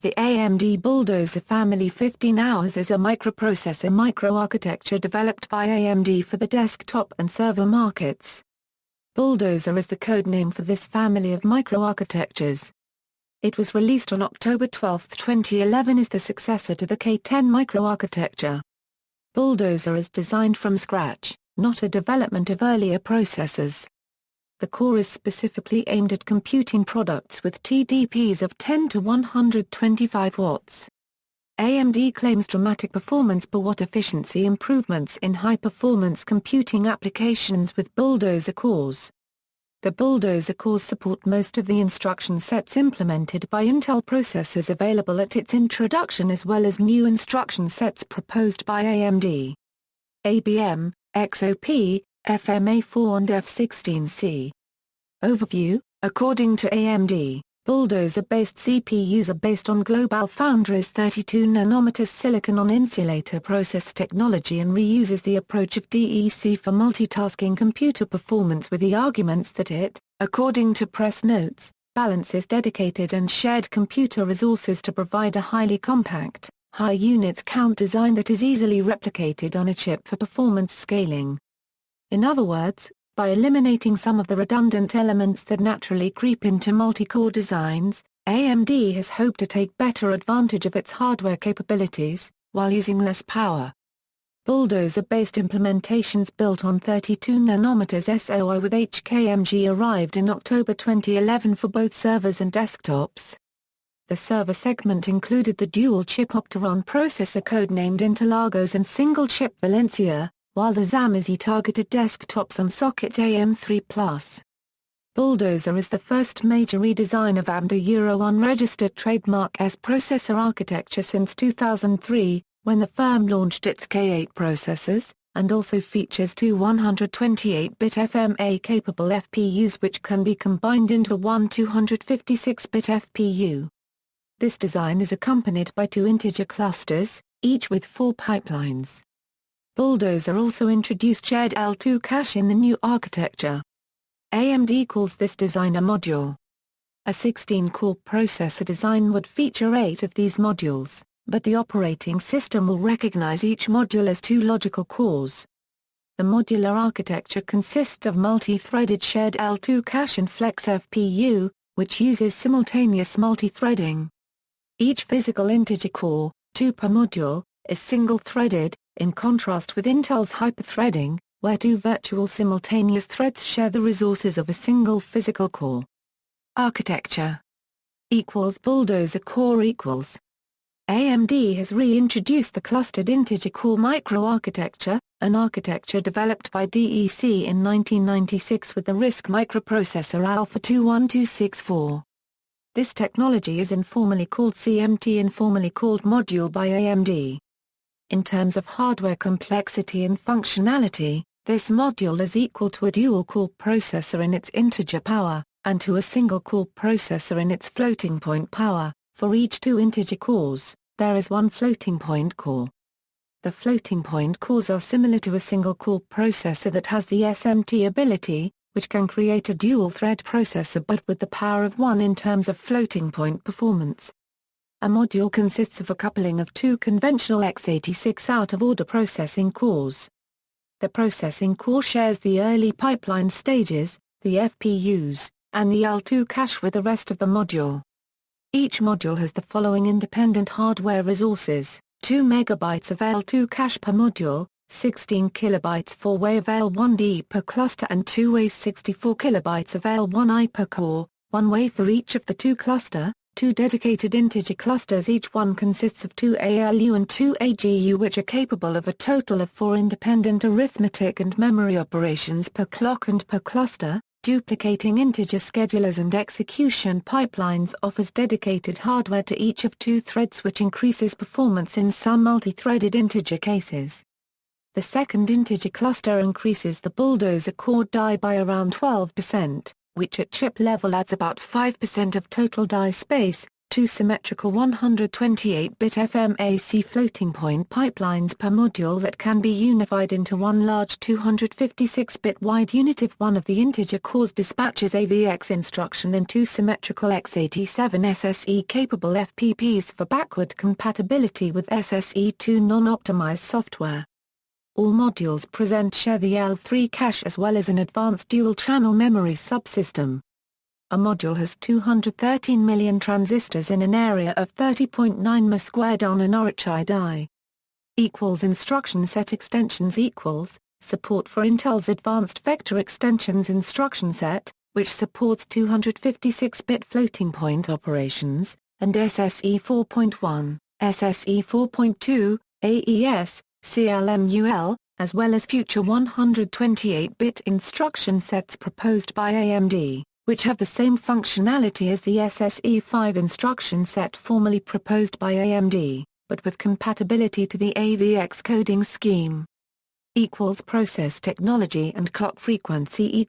The AMD Bulldozer Family 15 hours is a microprocessor microarchitecture developed by AMD for the desktop and server markets. Bulldozer is the codename for this family of microarchitectures. It was released on October 12, 2011 as the successor to the K10 microarchitecture. Bulldozer is designed from scratch, not a development of earlier processors. The core is specifically aimed at computing products with TDPs of 10 to 125 watts. AMD claims dramatic performance per watt efficiency improvements in high-performance computing applications with Bulldozer cores. The Bulldozer cores support most of the instruction sets implemented by Intel processors available at its introduction as well as new instruction sets proposed by AMD. ABM, XOP, FMA4 and F16C. Overview: according to AMD, Bulldozer-based CPUs are based on GlobalFoundries 32nm silicon-on-insulator process technology and reuses the approach of DEC for multitasking computer performance with the arguments that it, according to press notes, balances dedicated and shared computer resources to provide a highly compact, high units count design that is easily replicated on a chip for performance scaling. In other words, by eliminating some of the redundant elements that naturally creep into multi-core designs, AMD has hoped to take better advantage of its hardware capabilities, while using less power. Bulldozer-based implementations built on 32nm SOI with HKMG arrived in October 2011 for both servers and desktops. The server segment included the dual-chip Opteron processor codenamed Interlagos and single-chip Valencia, while the Xamazi targeted desktops on socket AM3+. Bulldozer is the first major redesign of AMD Euro unregistered trademark S processor architecture since 2003, when the firm launched its K8 processors, and also features two 128-bit FMA-capable FPUs which can be combined into one 256-bit FPU. This design is accompanied by two integer clusters, each with 4 pipelines. Bulldozer also introduced shared L2 cache in the new architecture. AMD calls this design a module. A 16-core processor design would feature 8 of these modules, but the operating system will recognize each module as 2 logical cores. The modular architecture consists of multi-threaded shared L2 cache and flex FPU, which uses simultaneous multi-threading. Each physical integer core, 2 per module, is single-threaded, in contrast with Intel's hyperthreading, where 2 virtual simultaneous threads share the resources of a single physical core. Architecture = Bulldozer core = AMD has reintroduced the clustered integer core microarchitecture, an architecture developed by DEC in 1996 with the RISC microprocessor Alpha 21264. This technology is informally called CMT, informally called module by AMD. In terms of hardware complexity and functionality, this module is equal to a dual-core processor in its integer power, and to a single-core processor in its floating-point power. For each 2 integer cores, there is 1 floating-point core. The floating-point cores are similar to a single-core processor that has the SMT ability, which can create a dual-thread processor but with the power of 1 in terms of floating-point performance. A module consists of a coupling of 2 conventional x86 out-of-order processing cores. The processing core shares the early pipeline stages, the FPUs, and the L2 cache with the rest of the module. Each module has the following independent hardware resources: 2 MB of L2 cache per module, 16 KB 4-way of L1D per cluster and 2-way 64 KB of L1I per core, 1 way for each of the 2 cluster, 2 dedicated integer clusters. Each one consists of 2 ALU and 2 AGU which are capable of a total of 4 independent arithmetic and memory operations per clock and per cluster. Duplicating integer schedulers and execution pipelines offers dedicated hardware to each of 2 threads which increases performance in some multi-threaded integer cases. The second integer cluster increases the Bulldozer core die by around 12%, which at chip level adds about 5% of total die space, Two symmetrical 128-bit FMAC floating-point pipelines per module that can be unified into one large 256-bit wide unit if one of the integer cores dispatches AVX instruction, and two symmetrical x87 SSE-capable FPPs for backward compatibility with SSE2 non-optimized software. All modules share the L3 cache as well as an advanced dual-channel memory subsystem. A module has 213 million transistors in an area of 30.9 m squared on an RHI die. Instruction set extensions support for Intel's Advanced Vector Extensions instruction set, which supports 256-bit floating-point operations, and SSE 4.1, SSE 4.2, AES, CLMUL, as well as future 128-bit instruction sets proposed by AMD, which have the same functionality as the SSE5 instruction set formerly proposed by AMD, but with compatibility to the AVX coding scheme. Process technology and clock frequency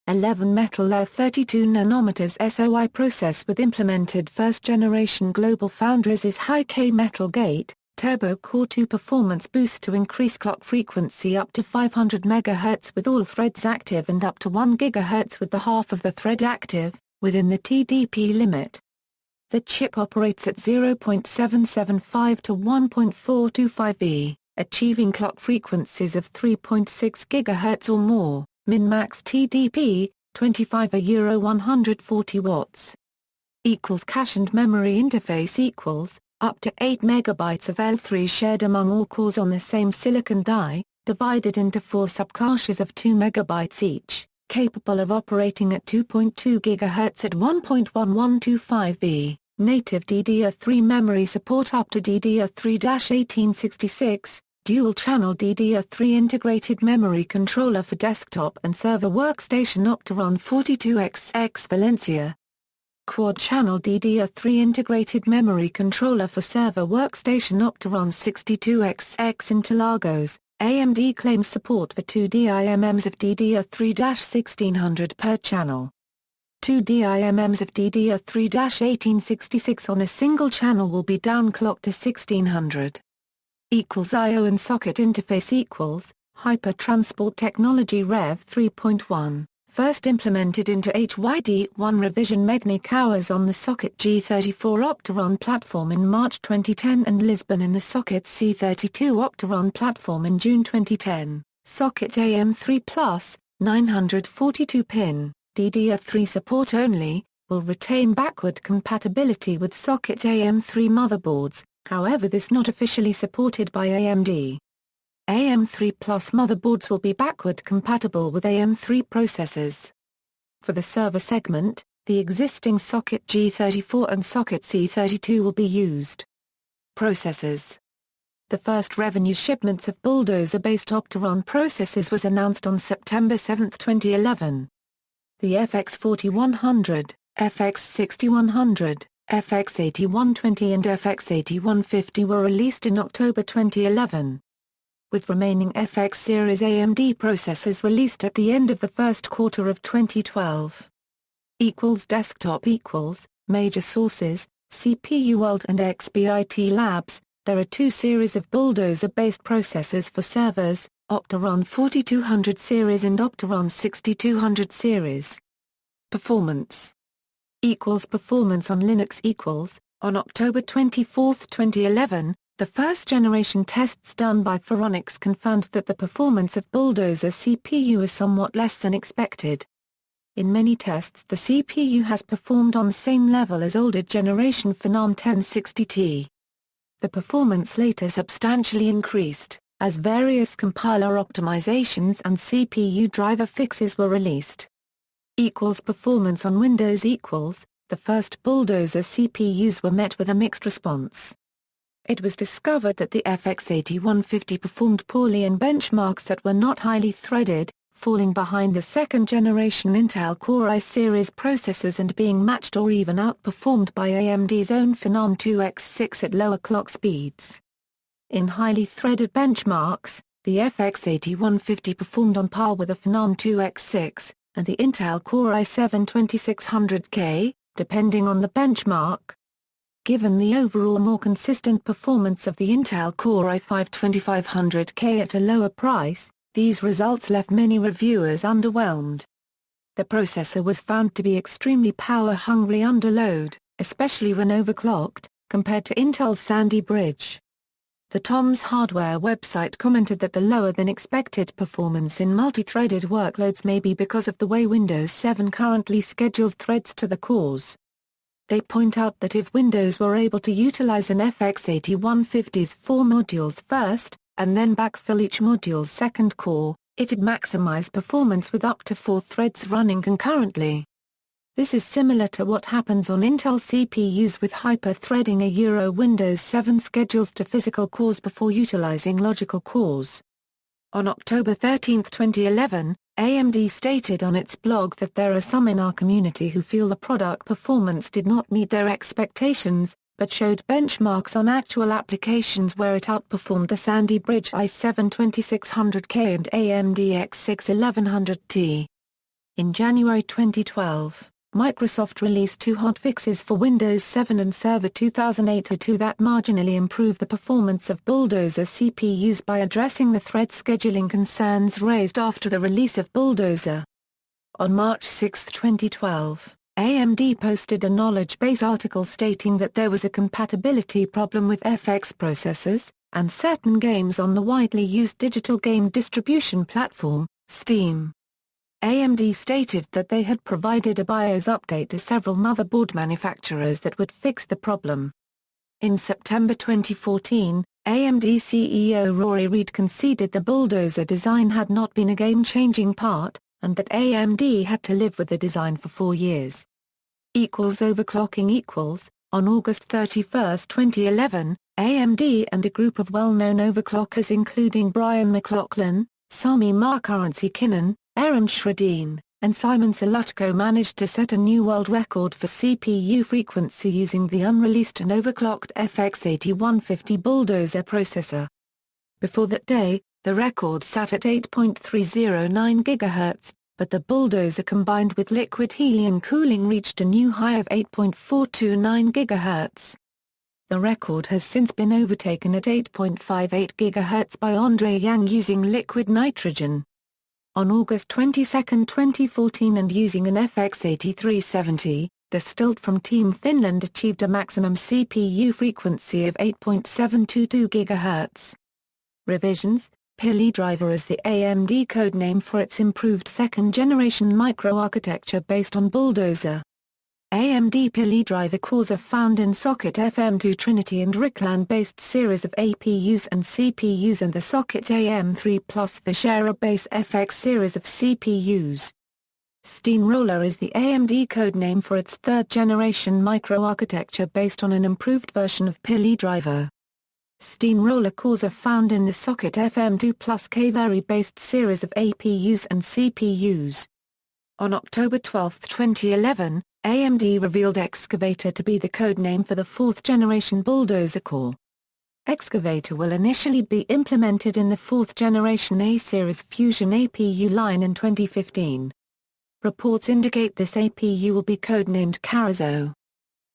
11 metal layer 32 nanometers SOI process with implemented first-generation Global Foundries' high-K metal gate, Turbo Core 2 performance boost to increase clock frequency up to 500 MHz with all threads active and up to 1 GHz with the half of the thread active, within the TDP limit. The chip operates at 0.775 to 1.425 V, achieving clock frequencies of 3.6 GHz or more, min-max TDP, 25 Euro 140 watts. Cache and memory interface up to 8 MB of L3 shared among all cores on the same silicon die, divided into 4 subcaches of 2 MB each, capable of operating at 2.2 GHz at 1.1125 V, native DDR3 memory support up to DDR3-1866, dual-channel DDR3 integrated memory controller for desktop and server workstation Opteron 42XX Valencia. Quad-channel DDR3 integrated memory controller for server workstation Opteron 62XX Interlagos. AMD claims support for 2 DIMMs of DDR3-1600 per channel. 2 DIMMs of DDR3-1866 on a single channel will be downclocked to 1600. I/O and socket interface Hyper-Transport Technology Rev 3.1. First implemented into HYD1 revision Megnic hours on the Socket G34 Opteron platform in March 2010 and Lisbon in the Socket C32 Opteron platform in June 2010. Socket AM3 Plus, 942-pin, DDR3 support only, will retain backward compatibility with Socket AM3 motherboards, however this not officially supported by AMD. AM3 Plus motherboards will be backward compatible with AM3 processors. For the server segment, the existing Socket G34 and Socket C32 will be used. Processors. The first revenue shipments of Bulldozer-based Opteron processors was announced on September 7, 2011. The FX4100, FX6100, FX8120 and FX8150 were released in October 2011. With remaining FX series AMD processors released at the end of the first quarter of 2012. Desktop major sources, CPU World and XBIT Labs. There are two series of Bulldozer-based processors for servers, Opteron 4200 series and Opteron 6200 series. Performance Performance on Linux on October 24, 2011, the first-generation tests done by Phoronix confirmed that the performance of Bulldozer CPU is somewhat less than expected. In many tests the CPU has performed on the same level as older generation Phenom 1060T. The performance later substantially increased, as various compiler optimizations and CPU driver fixes were released. Performance on Windows the first Bulldozer CPUs were met with a mixed response. It was discovered that the FX8150 performed poorly in benchmarks that were not highly threaded, falling behind the second-generation Intel Core i series processors and being matched or even outperformed by AMD's own Phenom 2x6 at lower clock speeds. In highly threaded benchmarks, the FX8150 performed on par with the Phenom 2x6, and the Intel Core i7 2600K, depending on the benchmark. Given the overall more consistent performance of the Intel Core i5-2500K at a lower price, these results left many reviewers underwhelmed. The processor was found to be extremely power-hungry under load, especially when overclocked, compared to Intel's Sandy Bridge. The Tom's Hardware website commented that the lower-than-expected performance in multi-threaded workloads may be because of the way Windows 7 currently schedules threads to the cores. They point out that if Windows were able to utilize an FX8150's 4 modules first, and then backfill each module's second core, it'd maximize performance with up to 4 threads running concurrently. This is similar to what happens on Intel CPUs with hyper-threading Windows 7 schedules to physical cores before utilizing logical cores. On October 13, 2011, AMD stated on its blog that there are some in our community who feel the product performance did not meet their expectations, but showed benchmarks on actual applications where it outperformed the Sandy Bridge i7-2600K and AMD X6-1100T. In January 2012, Microsoft released 2 hotfixes for Windows 7 and Server 2008-02 that marginally improve the performance of Bulldozer CPUs by addressing the thread scheduling concerns raised after the release of Bulldozer. On March 6, 2012, AMD posted a knowledge base article stating that there was a compatibility problem with FX processors, and certain games on the widely used digital game distribution platform, Steam. AMD stated that they had provided a BIOS update to several motherboard manufacturers that would fix the problem. In September 2014, AMD CEO Rory Reid conceded the Bulldozer design had not been a game-changing part, and that AMD had to live with the design for 4 years. Overclocking. On August 31, 2011, AMD and a group of well-known overclockers including Brian McLaughlin, Sami Markarensi-Kinnan, Aaron Shradin, and Simon Solutko managed to set a new world record for CPU frequency using the unreleased and overclocked FX8150 Bulldozer processor. Before that day, the record sat at 8.309 GHz, but the Bulldozer combined with liquid helium cooling reached a new high of 8.429 GHz. The record has since been overtaken at 8.58 GHz by Andre Yang using liquid nitrogen. On August 22, 2014 and using an FX8370, the Stilt from Team Finland achieved a maximum CPU frequency of 8.722 GHz. Revisions: Pili driver is the AMD codename for its improved second-generation microarchitecture based on Bulldozer. AMD Pili driver cores are found in Socket FM2 Trinity and Rickland-based series of APUs and CPUs and the Socket AM3 Plus Vishera base FX series of CPUs. Steamroller is the AMD codename for its third-generation microarchitecture based on an improved version of Pili driver. Steamroller cores are found in the Socket FM2 Plus Kaveri-based series of APUs and CPUs. On October 12, 2011, AMD revealed Excavator to be the codename for the fourth-generation Bulldozer core. Excavator will initially be implemented in the fourth-generation A-series Fusion APU line in 2015. Reports indicate this APU will be codenamed Carrizo.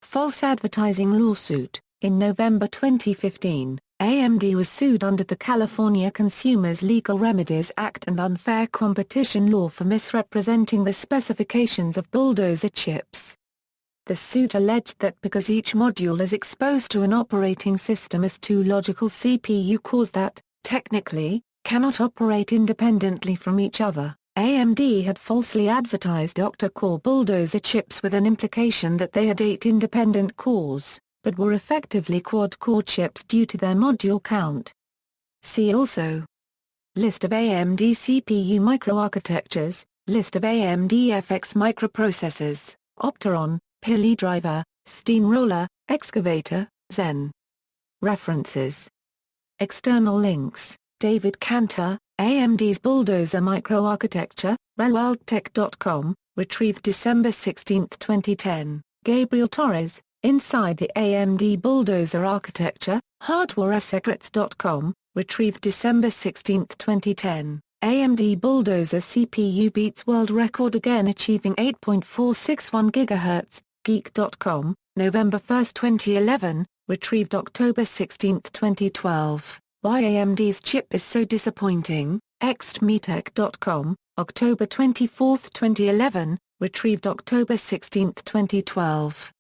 False advertising lawsuit. In November 2015, AMD was sued under the California Consumers Legal Remedies Act and unfair competition law for misrepresenting the specifications of Bulldozer chips. The suit alleged that because each module is exposed to an operating system as two logical CPU cores that, technically, cannot operate independently from each other, AMD had falsely advertised octa-core Bulldozer chips with an implication that they had 8 independent cores, but were effectively quad-core chips due to their module count. See also: List of AMD CPU microarchitectures, List of AMD FX microprocessors, Opteron, Pili driver, Steamroller, Excavator, Zen. References. External links: David Cantor, AMD's Bulldozer Microarchitecture, RealWorldTech.com, retrieved December 16, 2010, Gabriel Torres, Inside the AMD Bulldozer Architecture, HardwareSecrets.com, retrieved December 16, 2010, AMD Bulldozer CPU beats world record again achieving 8.461 GHz, Geek.com, November 1, 2011, retrieved October 16, 2012. Why AMD's chip is so disappointing, xtmetech.com, October 24, 2011, retrieved October 16, 2012.